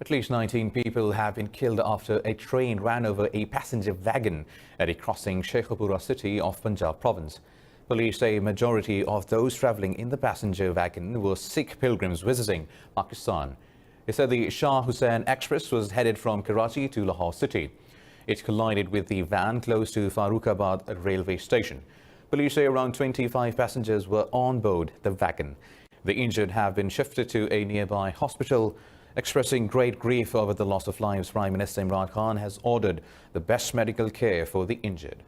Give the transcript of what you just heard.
At least 19 people have been killed after a train ran over a passenger wagon at a crossing Sheikhupura city of Punjab province. Police say a majority of those travelling in the passenger wagon were Sikh pilgrims visiting Pakistan. They said the Shah Hussain Express was headed from Karachi to Lahore city. It collided with the van close to Farrukhabad railway station. Police say around 25 passengers were on board the wagon. The injured have been shifted to a nearby hospital. Expressing great grief over the loss of lives, Prime Minister Imran Khan has ordered the best medical care for the injured.